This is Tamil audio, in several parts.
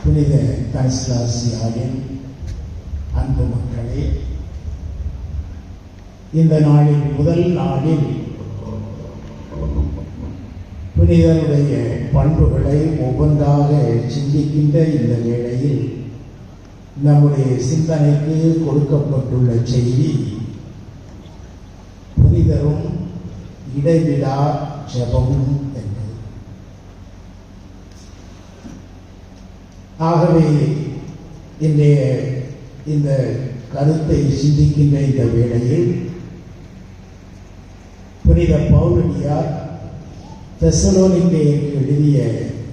புனித கன்ஸ்டாசியாவின் அன்பு மக்களே, இந்த நாளில் முதல் நாளில் புனிதருடைய பண்புகளை ஒவ்வொன்றாக சிந்திக்கின்ற இந்த வேளையில் நம்முடைய சிந்தனைக்கு கொடுக்கப்பட்டுள்ள செய்தி புனிதரும் இடைவிடா ஜெபமும் என்பது. ஆகவே இன்றைய இந்த கருத்தை சிந்திக்கின்ற இந்த வேளையில் புனித பவுலடியார் தெசலோனிக்கேயருக்கு எழுதிய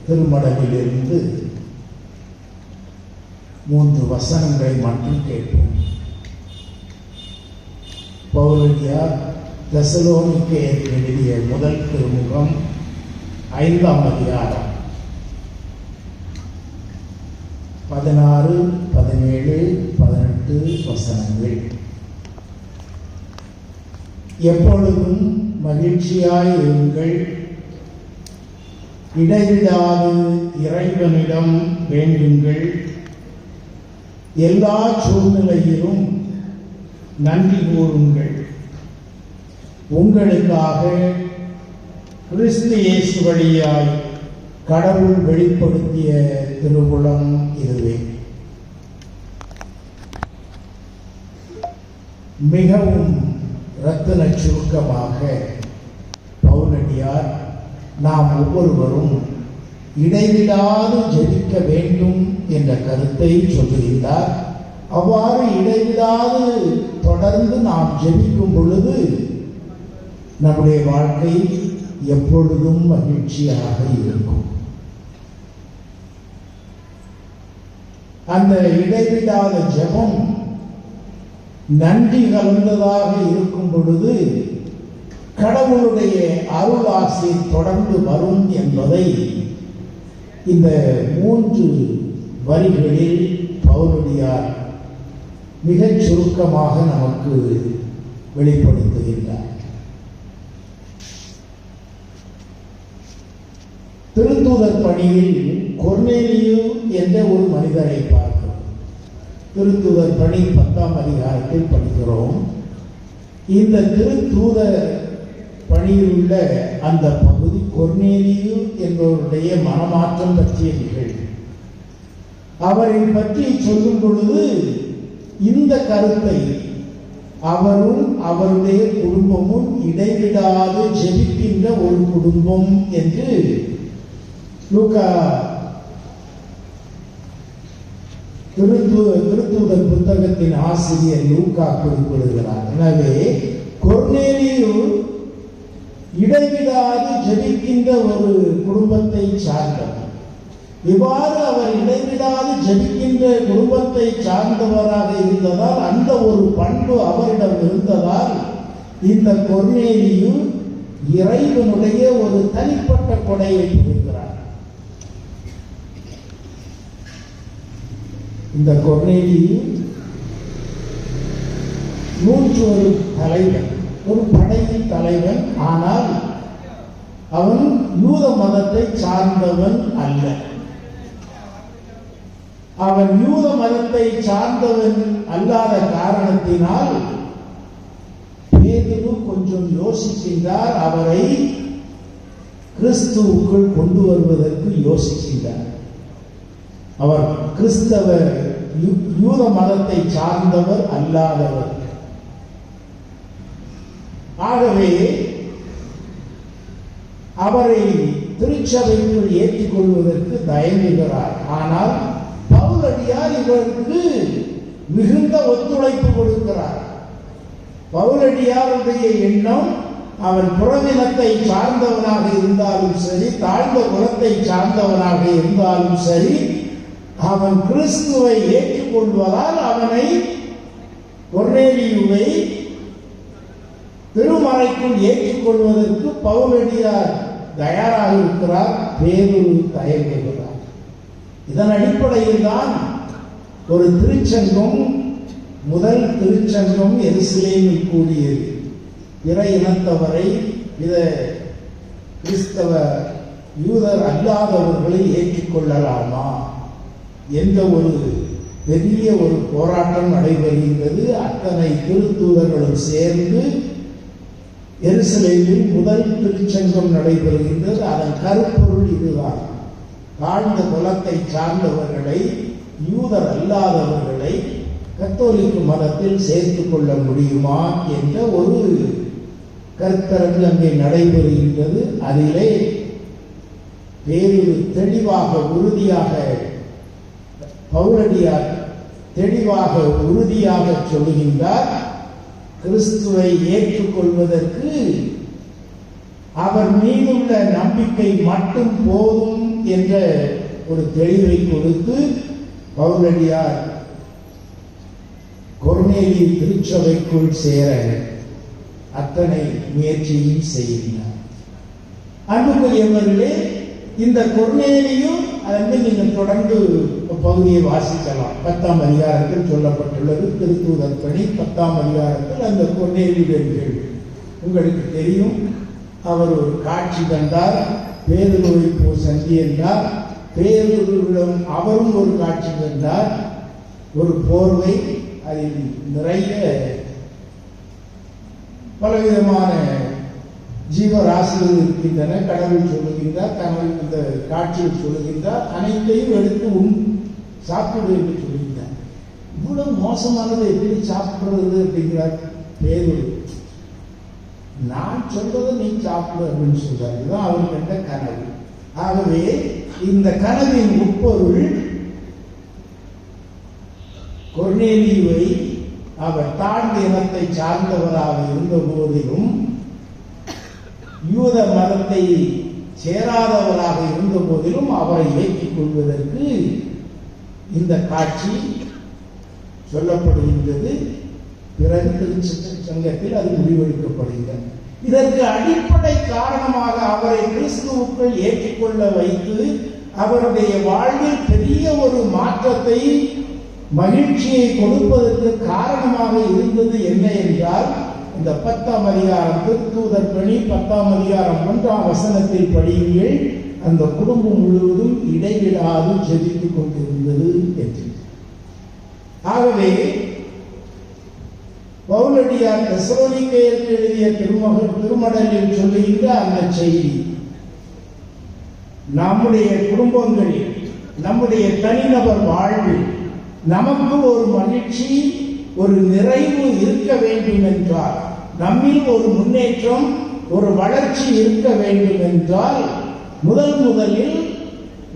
திருமடலிலிருந்து 3 வசனங்களை மட்டும் கேட்போம். பவுலடியார் தெசலோனிக்கேயருக்கு எழுதிய முதல் திருமுகம் 5ஆம் அதிகாரம் 16, 17, 18 வசனங்கள். எப்பொழுதும் மகிழ்ச்சியாய் இருங்கள், இடைவிடாது இறைவனிடம் வேண்டுங்கள், எல்லா சூழ்நிலையிலும் நன்றி கூறுங்கள். உங்களுக்காக கிறிஸ்து இயேசு வழியாய் கடவுள் வெளிப்படுத்திய திருவுளம் இதுவே. மிகவும் இரத்தின சுருக்கமாக பவுலடியார் நாம் ஒவ்வொருவரும் இடைவிடாது ஜெபிக்க வேண்டும் என்ற கருத்தை சொல்லுகின்றார். அவ்வாறு இடைவிடாது தொடர்ந்து நாம் ஜெபிக்கும் பொழுது நம்முடைய வாழ்க்கை எப்பொழுதும் மகிழ்ச்சியாக இருக்கும். அந்த இடைவிடாத ஜெபம் நன்றி கலந்ததாக இருக்கும் பொழுது கடவுளுடைய அருள் ஆசி தொடர்ந்து வரும் என்பதை இந்த 3 வரிகளில் பவுலடியார் மிகச் சுருக்கமாக நமக்கு வெளிப்படுத்துகின்றார். திருத்தூதர் பணியில் கொர்நேலியு என்ற ஒரு மனிதரை பார்க்கிறோம். திருத்தூதர் பணி 10ஆம் அதிகாரத்தில் படிக்கிறோம். இந்த திருத்தூதர் பணியில் உள்ள அந்த பகுதி கொர்நேலியு என்பவருடைய மனமாற்றம் பற்றிய நிகழ்வு. அவரை பற்றி சொல்லும் பொழுது இந்த கருத்தை அவரும் அவருடைய குடும்பமும் இடைவிடாது ஜெபிக்கின்ற ஒரு குடும்பம் என்று லூக்கா திருத்தூதர் புத்தகத்தின் ஆசிரியர் லூக்கா குறிப்பிடுகிறார். எனவே கொர்நேலியு இடைவிடாது ஜெபிக்கின்ற ஒரு குடும்பத்தை சார்ந்தவர். இவ்வாறு அவர் இடைவிடாது ஜெபிக்கின்ற குடும்பத்தை சார்ந்தவராக இருந்ததால், அந்த ஒரு பண்பு அவரிடம் இருந்ததால், இந்த கொர்நேலியு இறைவனுடைய ஒரு தனிப்பட்ட கொடையை கொடுக்கிறார். இந்த கொர்நேலியு 100 தலைவன், ஒரு படையின் தலைவன். ஆனால் அவன் யூத மதத்தை சார்ந்தவன் அல்ல. அவன் யூத மதத்தை சார்ந்தவன் அல்லாத காரணத்தினால் பேதுரு கொஞ்சம் யோசிக்கின்றார். அவரை கிறிஸ்துவுக்குள் கொண்டு வருவதற்கு யோசிக்கின்றார். அவர் கிறிஸ்தவ யூத மதத்தை சார்ந்தவர் அல்லாதவர். ஆகவே அவரை திருச்சபைக்குள் ஏற்றிக் கொள்வதற்கு தயங்குகிறார். ஆனால் பவுலடியார் இவருக்கு மிகுந்த ஒத்துழைப்பு கொடுக்கிறார். பவுலடியாருடைய எண்ணம், அவன் புறவினத்தை சார்ந்தவனாக இருந்தாலும் சரி, தாழ்ந்த குலத்தை சார்ந்தவனாக இருந்தாலும் சரி, அவன் கிறிஸ்துவை ஏற்றுக்கொள்வதால் அவனை, கொர்நேலியுவை திருமறைக்குள் ஏற்றுக்கொள்வதற்கு பவுலடியார் தயாராக இருக்கிறார். பேதுரு தயங்குகிறார். இதன் அடிப்படையில் தான் ஒரு திருச்சங்கம், முதல் திருச்சங்கம் எருசலேமில் கூடியது. பிற இனத்தவரை, கிறிஸ்தவ யூதர் அல்லாதவர்களை ஏற்றுக்கொள்ளலாமா என்ற ஒரு பெரிய ஒரு போராட்டம் நடைபெறுகின்றது. அத்தனை திருத்தூதர்களும் சேர்ந்து எருசலேமில் முதல் திருச்சங்கம் நடைபெறுகின்றது. அதன் கருப்பொருள் இதுதான்: தாழ்ந்த குலத்தை சார்ந்தவர்களை, யூதர் அல்லாதவர்களை கத்தோலிக்க மதத்தில் சேர்த்துக் கொள்ள முடியுமா என்ற ஒரு கருத்தரங்கு அங்கே நடைபெறுகின்றது. அதிலே வேறு தெளிவாக உறுதியாக பவுலடியார் தெளிவாக உறுதியாக சொல்லுகின்றார், கிறிஸ்துவை ஏற்றுக்கொள்வதற்கு அவர் மீதுள்ள நம்பிக்கை மட்டும் போதும் என்ற ஒரு தெளிவை கொடுத்து பவுலடியார் கொர்நேலியு திருச்சபைக்குள் சேர அத்தனை முயற்சியும் செய்கிறார். அன்புக்குரியவர்களே, இந்த கொர்நேலியு அதற்கு நீங்கள் தொடர்ந்து பகுதியை வாசிக்கலாம். 10ஆம் அதிகாரத்தில் சொல்லப்பட்டுள்ளது. திருத்தூதர் பணி 10ஆம் அதிகாரத்தில் அந்த கொர்நேலியுவின் உங்களுக்கு தெரியும். அவர் ஒரு காட்சி தந்தார், பேதுருவை போ சந்தி என்றார். பேதுருவிடம் அவரும் ஒரு காட்சி தந்தார், ஒரு போர்வை, அதில் நிறைய பலவிதமான ஜீவராசிகள் இருக்கின்றன. கடவுள் சொல்லுகின்றார், கனவு இந்த காட்சியில் சொல்லுகின்றார், அனைத்தையும் எடுத்து சாப்பிடு என்று சொல்லுகின்றார். இவ்வளவு மோசமானதை எப்படி சாப்பிடுறது அப்படிங்கிறார் பேதுரு. நான் சொல்றதை நீ சாப்பிடு அப்படின்னு சொல்றாரு. இதுதான் அவர் கண்ட கனவு. ஆகவே இந்த கனவின் உட்பொருள், கொர்நேலியுவை அவர் தாழ்ந்த இனத்தை சார்ந்தவராக இருந்த போதிலும், யூத மதத்தை சேராதவராக இருந்த போதிலும் அவரை ஏற்றுக் கொள்வதற்கு இந்த காட்சி சொல்லப்படுகின்றது. பிறகு திருச்சங்கத்தில் அது முடிவெடுக்கப்படுகிறது. இதற்கு அடிப்படை காரணமாக அவரை கிறிஸ்துவுக்குள் ஏற்றுக்கொள்ள வைத்து அவருடைய வாழ்வில் பெரிய ஒரு மாற்றத்தை, மகிழ்ச்சியை கொடுப்பதற்கு காரணமாக இருந்தது என்ன என்றால், இந்த 10ஆம் அதிகாரம் திருத்தூதர் பணி 10ஆம் அதிகாரம் 1ஆம் வசனத்தில் படியுங்கள். அந்த குடும்பம் முழுவதும் இடைவிடாது ஜெபித்துக் கொண்டிருந்தது என்று. ஆகவே பவுலடியார் தெசலோனிக்கேயருக்கு எழுதிய திருமடலில் சொல்லுகின்ற அந்த செய்தி, நம்முடைய குடும்பங்களில், நம்முடைய தனிநபர் வாழ்வில் நமக்கு ஒரு மகிழ்ச்சி, ஒரு நிறைவு இருக்க வேண்டும் என்றால், நம்மில் ஒரு முன்னேற்றம், ஒரு வளர்ச்சி இருக்க வேண்டும் என்றால், முதலில்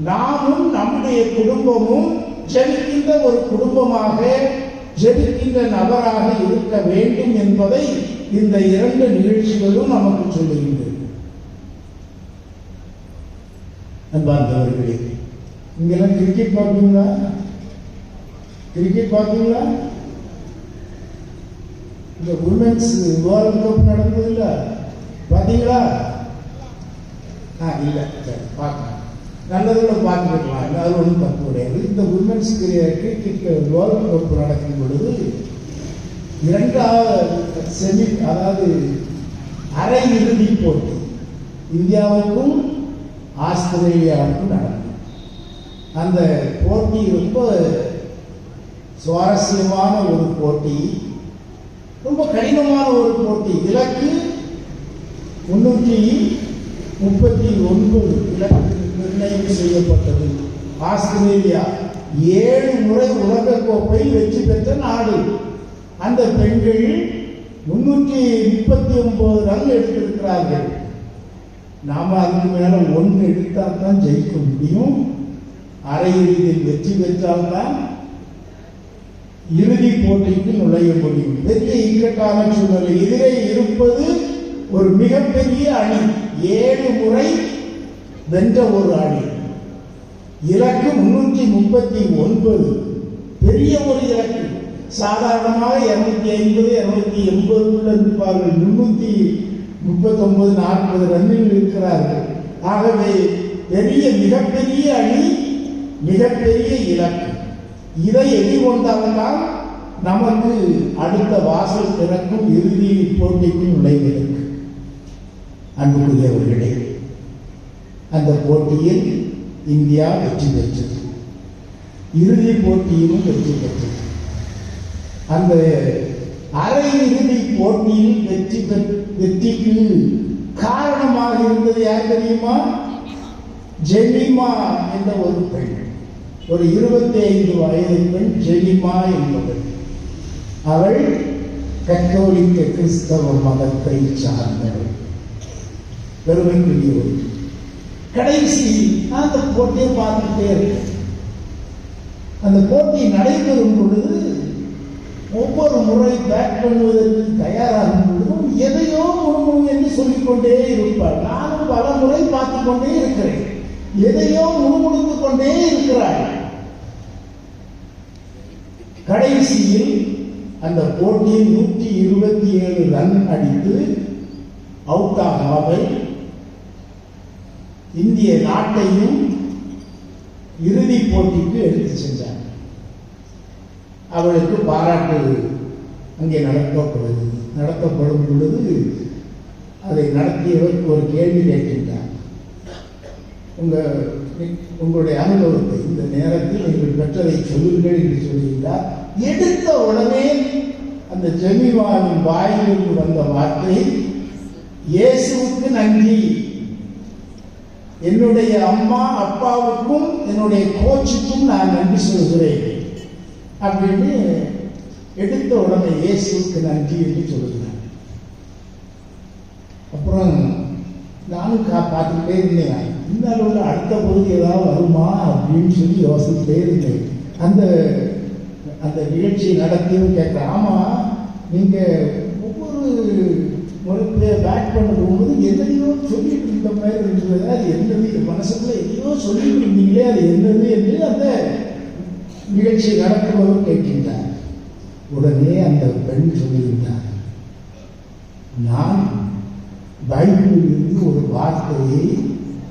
நாமும் நம்முடைய குடும்பமும் ஜெபிக்கின்ற ஒரு குடும்பமாக, ஜெபிக்கின்ற நபராக இருக்க வேண்டும் என்பதை இந்த 2 நிகழ்ச்சிகளும் நமக்கு சொல்லுகின்றது. அன்பார்ந்தவர்களே, இங்கெல்லாம் கிரிக்கெட் பார்ப்பீங்களா? கிரிக்கெட் பார்ப்பீங்களா? இந்த உமன்ஸ் வேர்ல்ட் கப் நடந்தது இல்ல, பாத்தீங்களா? இல்ல, சரி, பார்க்கலாம். நல்லதுல பார்த்துக்கலாம், அது ஒன்றும் தப்பு கிடையாது. இந்த உமன்ஸ் கிரிக்கெட் வேர்ல்ட் கப் நடக்கும் பொழுது 2வது செமி, அதாவது அரை இறுதி போட்டி இந்தியாவுக்கும் ஆஸ்திரேலியாவுக்கும் நடக்கும். அந்த போட்டி ரொம்ப சுவாரஸ்யமான ஒரு போட்டி, ரொம்ப கடினமான ஒரு போட்டி. இலக்கு 339 இலக்கு நிர்ணயம் செய்யப்பட்டது. ஆஸ்திரேலியா 7 முறை உலக கோப்பை வெற்றி பெற்ற நாடு. அந்த பெண்கள் 339 ரன் எடுத்திருக்கிறார்கள். நாம அதுக்கு மேல 1 எடுத்தால் தான் ஜெயிக்க முடியும். அரையிறுதியில் வெற்றி பெற்றால்தான் இறுதி போட்டிக்கு நுழைய முடியும். பெரிய இக்கட்டான சூழ்நிலை. எதிரே இருப்பது ஒரு மிகப்பெரிய அணி, 7 முறை வென்ற ஒரு அணி. இலக்கு 339, பெரிய ஒரு இலக்கு. சாதாரணமாக 250 280 இருப்பார்கள், 339 40 ரன்னில் இருக்கிறார்கள். ஆகவே மிகப்பெரிய அணி, மிகப்பெரிய இலக்கு. இதை எதிர்கொண்டால்தான் நமக்கு அடுத்த வாசல் திறக்கும் இறுதி போட்டிக்கு நுழைவதற்கு. இறுதி போட்டியிலும் வெற்றி பெற்றது. அந்த அரை இறுதி போட்டியில் வெற்றிக்கு காரணமாக இருந்தது யார் தெரியுமா? ஜெமிமா என்ற ஒரு பெண், ஒரு 25 வயது பெண் ஜெமிமா என்பவள். அவள் கத்தோலிக்க கிறிஸ்தவ மதத்தை சார்ந்தவள், பெருமைக்குரியவள். கடைசி அந்த போட்டியை பார்த்துட்டே இருக்கேன். அந்த போட்டி நடைபெறும் பொழுது ஒவ்வொரு முறை பேட் பண்ணுவதற்கு தயாராகும் பொழுதும் எதையோ முழுமுழு என்று சொல்லிக்கொண்டே இருப்பார். நானும் பல முறை பார்த்து கொண்டே இருக்கிறேன். எதையோ முழுமுழுத்து கொண்டே இருக்கிறார். கடைசியில் அந்த போட்டியில் 127 ரன் அடித்து அவுட் ஆகாமல் இந்திய நாட்டையும் இறுதி போட்டிக்கு எடுத்து சென்றார். அவளுக்கு பாராட்டு அங்கே நடத்தப்படும் பொழுது அதை நடத்தியவர் ஒரு கேள்வி கேட்கின்றார். உங்களுடைய அனுபவத்தை இந்த நேரத்தில் நீங்கள் பெற்றதை சொல்லுங்கள் என்று சொல்லுகின்றார். எடுத்த உடனே அந்த ஜெமிமாவின் வாயிலிருந்து வந்த வார்த்தை, இயேசுவுக்கு நன்றி, என்னுடைய அம்மா அப்பாவுக்கும் என்னுடைய கோச்சுக்கும் நான் நன்றி சொல்கிறேன் அப்படின்னு எடுத்த உடனே இயேசுவுக்கு நன்றி என்று சொல்லுகிறார். அப்புறம் நானும் பார்த்துக்கிட்டே இருந்தேன், இந்த அளவுல அடுத்த பகுதி ஏதாவது வருமா அப்படின்னு சொல்லி யோசிச்சுட்டே இருந்தேன். அந்த அந்த நிகழ்ச்சியை நடத்தியும் கேட்கிறேன், ஆமா நீங்க ஒவ்வொரு முறை பேக் பண்ண போகும்போது எதையோ சொல்லிட்டு இருந்த மாதிரி இருந்தது, அது என்னது மனசுக்குள்ள எதையோ சொல்லிட்டு இருந்தீங்களே, அது என்னது என்று அந்த நிகழ்ச்சி நடத்துபவர் கேட்கின்றார். உடனே அந்த பெண் சொல்லுகின்றார், நான் பைபிளில் இருந்து ஒரு வார்த்தையை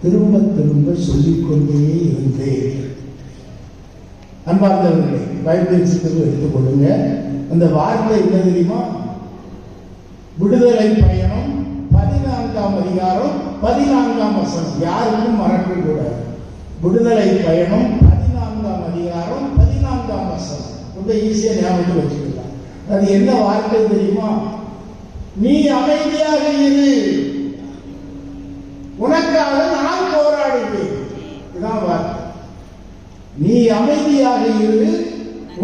திரும்ப திரும்ப சொல்லிக்கொண்டே இருந்தேன். அன்பார்ந்தவர்களே, பைபிள் சித்தம் எடுத்துக்கொள்ளுங்க. அந்த வார்த்தை என்ன தெரியுமா? விடுதலை பயணம் 14ஆம் அதிகாரம் 14ஆம் வசனம். யாருக்கும் மறக்கக்கூடாது. விடுதலை பயணம் 14ஆம் அதிகாரம் 14ஆம் வசனம். ரொம்ப ஈஸியா ஞாபகம் வச்சுக்கலாம். அது என்ன வார்த்தை தெரியுமா? நீ அமைதியாக இரு, உனக்காக நான் போராடுவேன். இதுதான் வார்த்தை. நீ அமைதியாக இரு,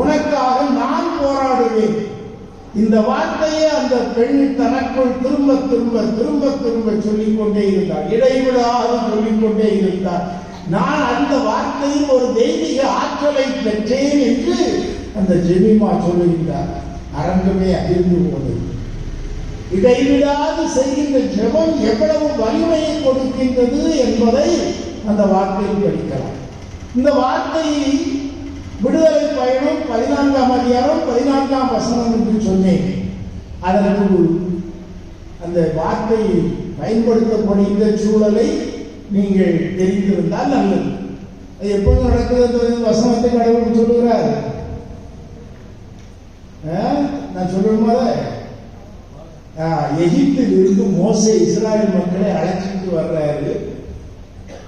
உனக்காக நான் போராடுவேன். இந்த வார்த்தையை அந்த பெண் தனக்குள் திரும்ப திரும்ப திரும்ப திரும்ப சொல்லிக்கொண்டே இருந்தார். இடைவிடாது சொல்லிக்கொண்டே இருந்தார். நான் அந்த வார்த்தையில் ஒரு தெய்வீக ஆற்றலை பெற்றேன் என்று அந்த ஜெமிமா சொல்லுகின்றார். அரங்கமே அதிர்ந்து போனது. இடைவிடாது செய்கின்ற ஜெபம் எவ்வளவு வலிமையை கொடுக்கின்றது என்பதை அந்த வார்த்தையில் படிக்கலாம். இந்த வார்த்தையை விடுதலை பயணம் 14ஆம் அதிகாரம் 14ஆம் வசனம் என்று சொன்னேன். அதற்கு அந்த வார்த்தையை பயன்படுத்தப்படுகின்ற சூழலை நீங்கள் தெரிந்திருந்தால் நல்லது. அது எப்போது நடக்குது? வசனத்தை கடவுள் சொல்லுகிறார். நான் சொல்லணுமா? எகிப்தில் இருந்து மோசே இஸ்ராயல் மக்களை அழைச்சிட்டு வர்றாரு.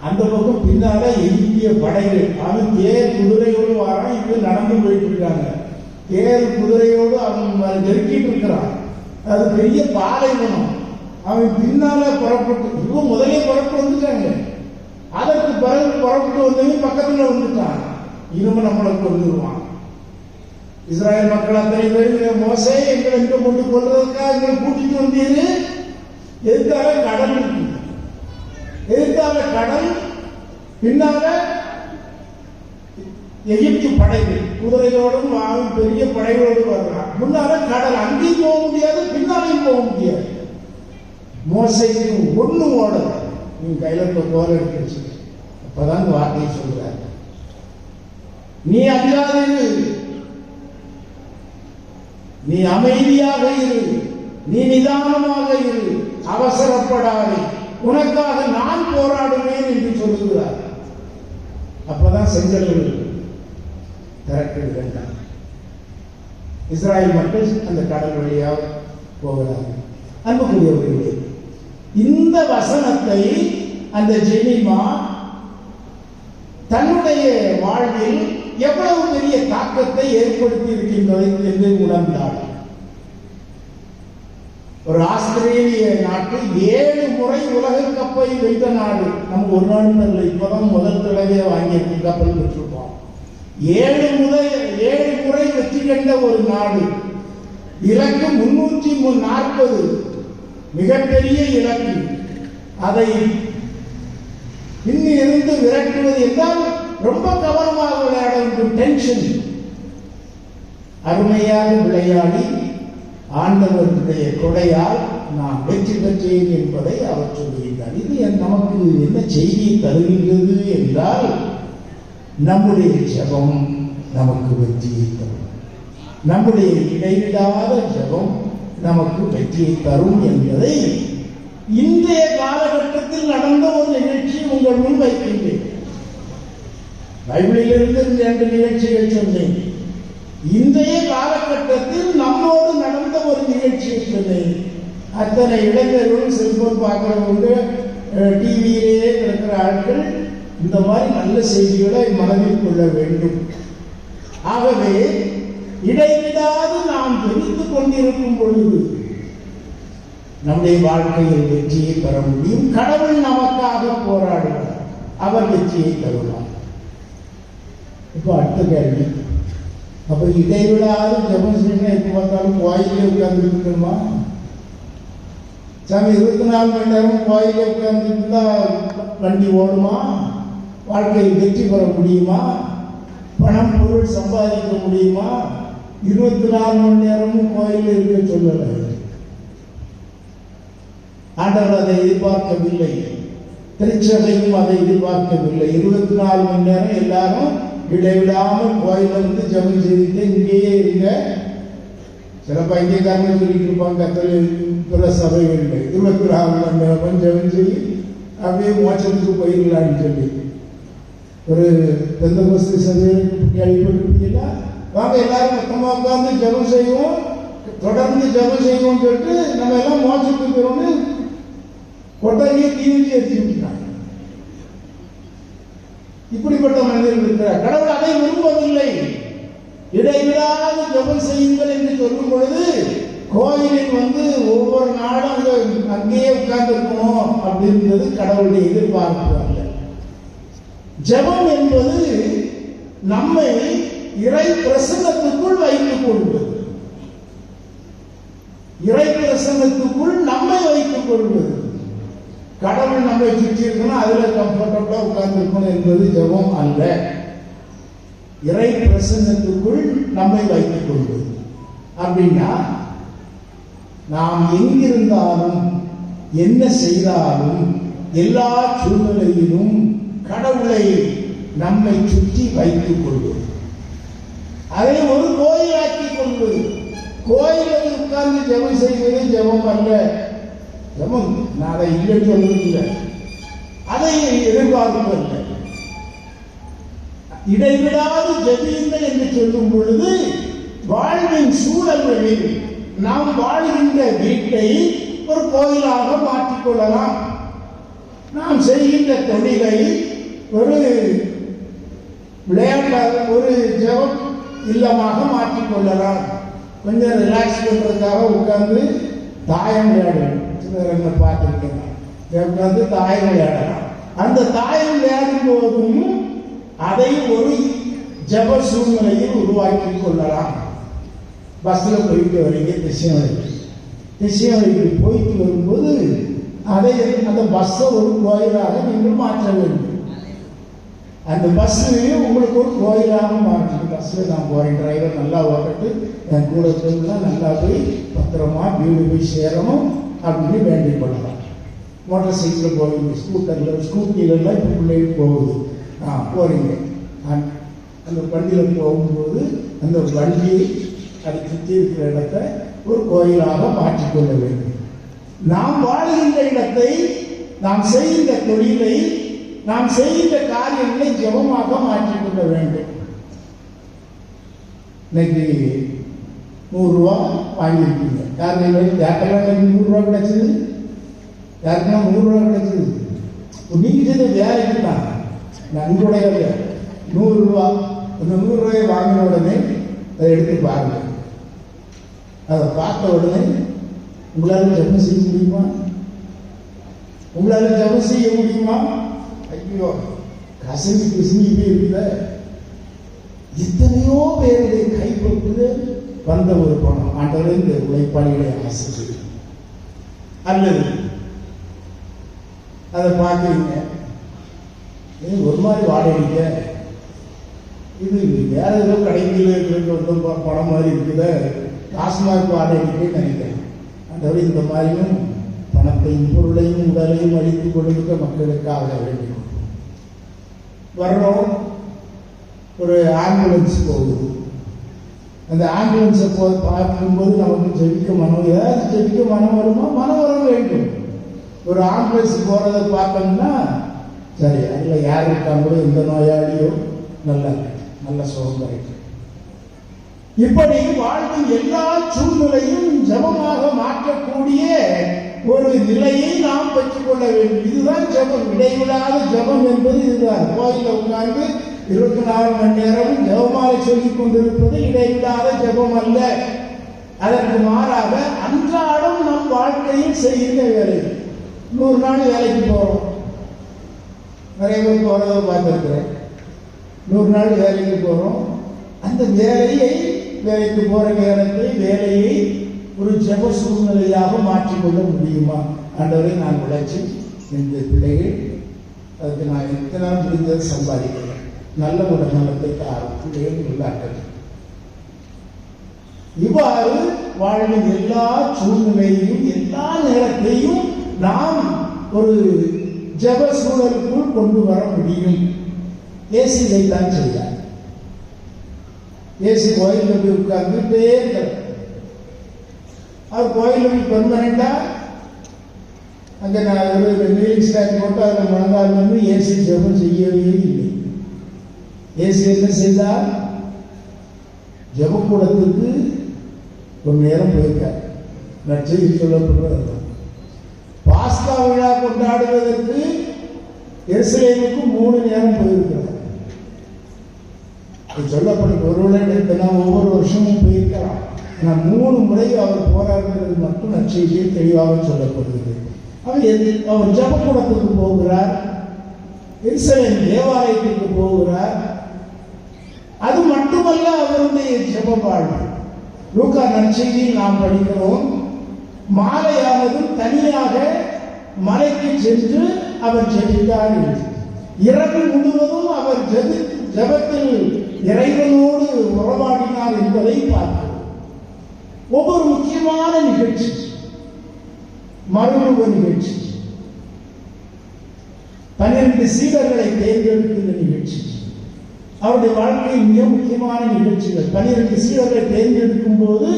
அந்த பக்கம் பின்னால எகிப்திய படைகள், அவன் தேர் குதிரையோடு வரான். இவங்க நடந்து போயிட்டு இருக்காங்க. தேர் குதிரையோடு அவன் நெருக்கிட்டு இருக்கிறான். அது பெரிய பாலைவனம். அவன் பின்னால புறப்பட்டு, இவன் முதலே புறப்பட்டு வந்துட்டாங்க. அதற்கு பிறகு புறப்பட்டு வந்தவன் பக்கத்துல வந்துட்டான். இனிமே நம்மளுக்கு வந்துருவான். இஸ்ராயல் மக்கள் அத்தனை பேர், மோசே எங்களை எங்க கொண்டு கொள்றதுக்காக எங்களை கூட்டிட்டு வந்தீரு. எதுக்காக? கடல் இருக்கு. எதுக்காக கடல்? பின்னால எகிப்து படைகள் குதிரையோடும் பெரிய படைகளோடு வர்றான். முன்னால கடல், அங்கேயும் போக முடியாது, பின்னாலையும் போக முடியாது. மோசைக்கு ஒண்ணு ஓடல. நீ கையில போல எடுத்து. அப்பதான் வார்த்தையை சொல்றாரு, நீ அஞ்சாது, நீ அமைதியாக இரு, நீ நிதானமாக இரு, அவசரப்படாதே, உனக்காக நான் போராடுவேன் என்று சொல்லுகிறார். அப்பதான் செங்கல்கள் திறக்கிறது. இஸ்ராயல் மக்கள் அந்த கடல் வழியாக போகிறார்கள். அன்புக்குரியவர்களே, இந்த வசனத்தை அந்த ஜெமிமா தன்னுடைய வாழ்வில் எவ்வளவு பெரிய தாக்கத்தை ஏற்படுத்தி இருக்கின்றது என்று உணர்ந்தார். ஒரு ஆஸ்திரேலிய நாட்டு 7 முறை உலக கப்பை வென்ற நாடு. நம்ம ஒரு நாடு இல்லை, இப்பதான் முதல் தடவையை வாங்கி கப்பல் பெற்றிருக்கோம். 7 முறை வெற்றி கண்ட ஒரு நாடு. இலக்கு 340, மிகப்பெரிய இலக்கு. அதை இருந்து விரட்டுவது என்றால் ரொம்ப கவனமாக விளையாட வேண்டும். டென்ஷன். அருமையாக விளையாடி ஆண்டவருடைய கொடையால் நான் வெற்றி பெற்றேன் என்பதை அவர் சொல்லுகின்றார். இது நமக்கு என்ன செய்தியை தருகின்றது என்றால், நம்முடைய ஜெபம் நமக்கு வெற்றியை தரும். நம்முடைய இடைவிடாத ஜெபம் நமக்கு வெற்றியை தரும் என்பதை இன்றைய காலகட்டத்தில் நடந்த ஒரு நிகழ்ச்சி உங்கள் முன் வைக்கின்றேன். பைபிளிலிருந்து 2 நிகழ்ச்சிகள் சொன்னேன். இன்றைய காலகட்டத்தில் நம்மோடு நடந்த ஒரு நிகழ்ச்சியை சொன்னேன். அத்தனை இளைஞர்களும் செல்போன் பார்க்கிறவங்க, டிவியிலேயே இருக்கிற ஆட்கள் இந்த மாதிரி நல்ல செய்திகளை மனதில் கொள்ள வேண்டும். ஆகவே இடைவிடாது நாம் தெரிந்து கொண்டிருக்கும் பொழுது நம்முடைய வாழ்க்கையில் வெற்றியை பெற முடியும். கடவுள் நமக்காக போராடுவார், அவர் வெற்றியை தருவார். இப்போ அடுத்த கேள்வி, அப்ப இடைவிடாது ஜெபம் செய்யணும். எப்ப பார்த்தாலும் கோயிலே உட்கார்ந்து இருக்கணுமா? சாமி 24 மணி நேரம் கோயிலே உட்கார்ந்து இருந்தா வண்டி ஓடுமா? வாழ்க்கையில் வெற்றி பெற முடியுமா? பணம் பொருள் சம்பாதிக்க முடியுமா? 24 மணி நேரமும் கோயில் இருக்க சொல்லலை. ஆண்டவர் அதை எதிர்பார்க்கவில்லை, திருச்சபையும் அதை எதிர்பார்க்கவில்லை. 24 மணி நேரம் எல்லாரும் இடைவிடாமல் கோயில வந்து ஜெபம் செய்துட்டு இங்கேயே இருங்க. சில பைத்தியக்காரங்க சொல்லிட்டு இருப்பாங்க, பிற சபைகள் 24 மணி நேரம் ஜெபம் செய்ய அப்படியே மோட்சத்துக்கு போயிடலான்னு சொல்லி ஒரு பெந்தகோஸ்து சபையை கேள்விப்பட்டிருப்பீங்களா? வாங்க எல்லாரும் மொத்தமா உட்கார்ந்து ஜெபம் செய்வோம், தொடர்ந்து ஜெபம் செய்வோம் சொல்லிட்டு நம்ம எல்லாம் மோட்சத்துக்கு போயிடும்னு கொட்டகையை தீவிச்சு எரிச்சு விட்டாங்க. இப்படிப்பட்ட மனிதர்கள் இருக்கிறார். கடவுள் அதை விரும்பவில்லை. இடைவிடாது ஜெபம் செய்யுங்கள் என்று சொல்லும் பொழுது கோயிலில் வந்து ஒவ்வொரு நாளும் அங்கேயே உட்கார்ந்து இருக்கணும் அப்படின்றது கடவுளுடைய எதிர்பார்ப்பு அல்ல. ஜெபம் என்பது நம்மை இறை பிரசன்னத்துக்குள் வைத்துக் கொள்வது, இறை பிரசன்னத்துக்குள் நம்மை வைத்துக் கொள்வது. கடவுள் நம்மை சுற்றி இருக்கணும், அதுல கம்ஃபர்டபுளா உட்கார்ந்து இருக்கணும் என்பது ஜெபம் அல்ல. இறை பிரசன்னத்துக்குள் நம்மை வைத்துக் கொள்வது அப்படின்னா, நாம் எங்கிருந்தாலும் என்ன செய்தாலும் எல்லா சூழ்நிலையிலும் கடவுளை நம்மை சுற்றி வைத்துக் கொள்வது, அதை ஒரு கோயிலாக்கிக் கொள்வது. கோயிலில் உட்கார்ந்து ஜெபம் செய்வது ஜெபம் அல்ல. ஜெபம் நான் அதை இல்லைன்னு சொல்வதில்லை, அதை எதிர்பார்ப்பதில்லை. இடைவிடாது ஜெபியுங்கள் என்று சொல்லும் பொழுது வாழ்வின் சூழல்களில் நாம் வாழ்கின்ற வீட்டை ஒரு கோயிலாக மாற்றிக்கொள்ளலாம். நாம் செய்கின்ற தொழிலை ஒரு விளையாட்டாக ஒரு ஜெபம் இல்லமாக மாற்றிக்கொள்ளலாம். கொஞ்சம் ரிலாக்ஸ் பண்றதுக்காக உட்கார்ந்து தாயம் விளையாடலாம். சிலர் பார்த்துருக்கேன், உட்கார்ந்து தாயம் விளையாடலாம். அந்த தாயம் விளையாடும் போதும் அதை ஒரு ஜெப சூழ்நிலையில் உருவாக்கி கொள்ளலாம். பஸ்ல போயிட்டு வரீங்க, திசையவழிக்கு போயிட்டு வரும்போது அதை அந்த பஸ்ஸை ஒரு கோயிலாக நீங்கள் மாற்ற வேண்டும். அந்த பஸ் உங்களுக்கு ஒரு கோயிலாக மாற்றணும். பஸ்ல நான் போறேன், டிரைவர் நல்லா ஓட்டட்டு, என் கூட சொல்லலாம், நல்லா போய் பத்திரமா வீடு போய் சேரணும் அப்படின்னு வேண்டிக் கொள்ளலாம். மோட்டார் சைக்கிள் போவீங்க, ஸ்கூட்டிலெல்லாம் இப்போ பிள்ளைகள் போகுது, போறீங்க. அந்த வண்டியில் போகும்போது அந்த வண்டியை அதை சுற்றி இருக்கிற இடத்தை ஒரு கோயிலாக மாற்றிக்கொள்ள வேண்டும். நாம் வாழ்கின்ற இடத்தை, நாம் செய்கின்ற தொழிலை, நாம் செய்கின்ற காரியங்களை ஜெபமாக மாற்றிக்கொள்ள வேண்டும். இன்னைக்கு 100 ரூபா வாங்கியிருக்கீங்க. யாருக்கெல்லாம் 100 ரூபா கிடைச்சது? யாருக்கெல்லாம் 100 ரூபா கிடைச்சது? நீங்க செய்த வேலைக்கு தான், நன்கொடைய 100 ரூபா அந்த 100 ரூபாய் வாங்கின உடனே அதை எடுத்து பாருங்க. அதை பார்த்த உடனே உங்களால ஜெபம் செய்ய முடியுமா? உங்களால ஜெபம் செய்ய முடியுமா? ஐயோ, கசங்கி பிசுங்கி இருக்குல்ல. இத்தனையோ பேருடைய கைப்பட்டு வந்த ஒரு பணம் ஆண்டவரே இந்த உழைப்பாளிகளை ஆசை அல்லது அதை பார்க்குறீங்க, ஒரு மாதிரி வாடகைக்க இது வேற ஏதோ கடைகளில் இருக்கிற படம் மாதிரி இருக்குத, டாஸ்மாக் வாடகைக்கே நினைக்கிறேன். ஆண்டவரே இந்த மாதிரியும் பணத்தையும் பொருளையும் உடலையும் அழித்துக் கொண்டிருக்க மக்களுக்காக வேண்டும். வர்றோம், ஒரு ஆம்புலன்ஸ் போகுது. அந்த ஆம்புலன்ஸை பார்க்கும்போது நமக்கு ஜெபிக்க மனம், ஏதாவது ஜெபிக்க மனம் வருமா? மனம் வர வேண்டும். ஒரு ஆம்புலன்ஸ் போறதை பார்த்தோம்னா சரி, அதில் யார் இருக்காங்களோ எந்த நோயாளியோ நல்ல சுகம் கிடைக்கும். இப்படி வாழ்வின் எல்லா சூழ்நிலையும் ஜபமாக மாற்றக்கூடிய ஒரு நிலையை நாம் பெற்றுக் கொள்ள வேண்டும். இதுதான் ஜபம், இடைவிடாத ஜபம் என்பது இதுதான். கோயில உட்கார்ந்து 24 மணி நேரமும் ஜபமாலை சொல்லிக் கொண்டிருப்பது இடைவிடாத ஜபம் அல்ல. அதற்கு மாறாக அன்றாடம் நம் வாழ்க்கையில் செய்கிற வேலை. 100 நாள் வேலைக்கு போறோம், நிறைய பேர் போறதை பார்த்துருக்கிறேன். 100 நாள் வேலைக்கு போறோம். அந்த வேலைக்கு போற நேரத்தை வேலையை ஒரு ஜப சூழ்நிலையாக மாற்றிக்கொள்ள முடியுமா? ஆண்டவரை நான் உழைச்சி இந்த பிள்ளைகள் அதுக்கு நான் எத்தனை முடிஞ்சது சம்பாதிக்கிறேன், நல்ல ஒரு நலத்தை பிள்ளைகள் உள்ளாக்கள். இவ்வாறு வாழ்வின் எல்லா சூழ்நிலையையும் எல்லா நேரத்தையும் நாம் ஒரு ஜப சூழலுக்குள் கொண்டு வர முடியும். இயேசு இதைத்தான் செய்தார். இயேசு கோயிலில் போய் உட்கார்ந்துட்டே இருக்கிறார். அவர் கோயிலுக்கு பெர்மனண்டா அங்கே நீலிங் ஸ்டாண்ட் போட்டு அதில் முழங்கால் வந்து இயேசு ஜபம் செய்யவே இல்லை. இயேசு என்ன செய்தார்? ஜபக்கூடத்துக்கு ஒரு நேரம் போயிருக்கார். நற்செய்தி சொல்லப்படுறது பாஸ்கா விழா கொண்டாடுவதற்கு எருசலேமுக்கு 3 நேரம் போயிருக்கிறார். சொல்லப்படும் ஒருவேளை ஒவ்வொரு வருஷமும் போயிருக்கலாம். ஆனால் 3 முறை அவர் போராடுகிறது மட்டும் நற்செய்தியை தெளிவாக சொல்லப்படுகிறது. அவர் ஜபக்கூடத்துக்கு போகிறார், எருசலேம் தேவாலயத்திற்கு போகிறார். அது மட்டுமல்ல அவருடைய ஜப வாழ்வு. லூக்கா நற்செய்தியில் நாம் படிக்கிறோம், மாலையானதும் தனியாக மலைக்கு சென்று அவர் ஜெபித்தார். இரவு முழுவதும் அவர் ஜெபத்தில் இறைவனோடு உறவாடினார் என்பதை பார்க்கிறோம். ஒவ்வொரு முக்கியமான நிகழ்ச்சி, மறுமுக நிகழ்ச்சி, 12 சீடர்களை தேர்ந்தெடுக்கின்ற நிகழ்ச்சி, அவருடைய வாழ்க்கையில் மிக முக்கியமான நிகழ்ச்சிகள். 12 சீடர்களை தேர்ந்தெடுக்கும் போது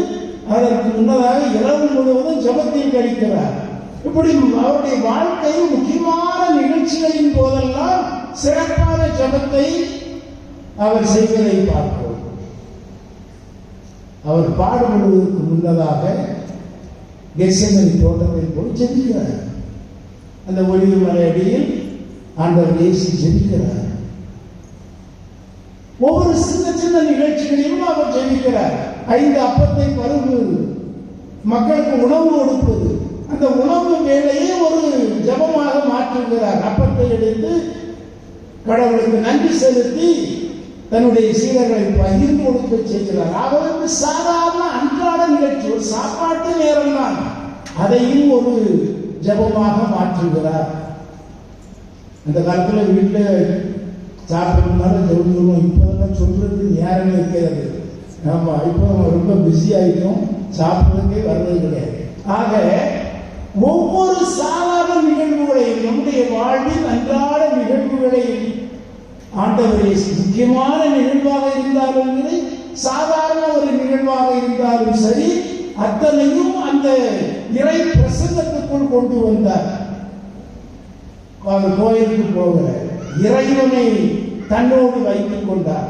அதற்கு முன்னதாக இரவு முழுவதும் ஜபத்தில் கழிக்கிறார். இப்படி அவருடைய வாழ்க்கையில் முக்கியமான நிகழ்ச்சிகளின் போதெல்லாம் சிறப்பான ஜபத்தை அவர் செய்வதை பார்க்கிறோம். அவர் பாடுபடுவதற்கு முன்னதாக கெத்செமனி தோட்டத்தில் போய் ஜெபிக்கிறார். அந்த ஒளிவு மலை அடியில் ஆண்டவர் இயேசு ஜெபிக்கிறார். ஒவ்வொரு சின்ன நிகழ்ச்சிகளிலும் அவர் ஜெபிக்கிறார். 5 அப்பத்தை பருகு, மக்களுக்கு உணவு கொடுப்பது, அந்த உணவு வேலையை ஒரு ஜபமாக மாற்றுகிறார். அப்பத்தை எடுத்து கடவுளுக்கு நன்றி செலுத்தி தன்னுடைய சீடர்களை பகிர்ந்து கொடுக்க செய்கிறார். அவருக்கு சாதாரண அன்றாட நிகழ்ச்சி, ஒரு சாப்பாட்டு நேரம் தான், அதையும் ஒரு ஜபமாக மாற்றுகிறார். அந்த காலத்தில் வீட்டில் சாப்பிட்றதுனால ஜபம், இப்போதான் சொல்றது நேரம் இருக்கிறது. ஆமா, இப்போ ரொம்ப பிஸி ஆகிட்டோம், சாப்பிட்றதுக்கே வர்றது கிடையாது. ஆக ஒவ்வொரு சாதாரண நிகழ்வுகளையும், நம்முடைய வாழ்வில் அன்றாட நிகழ்வுகளை ஆண்டவரே முக்கியமான நிகழ்வாக இருந்தாலும் சரி, சாதாரண ஒரு நிகழ்வாக இருந்தாலும் சரி, அத்தனையும் அந்த இறை பிரசன்னத்துக்குள் கொண்டு வந்தார். அவர் கோயிலுக்கு போகிற இறைவனை தன்னோடு வைத்துக் கொண்டார்.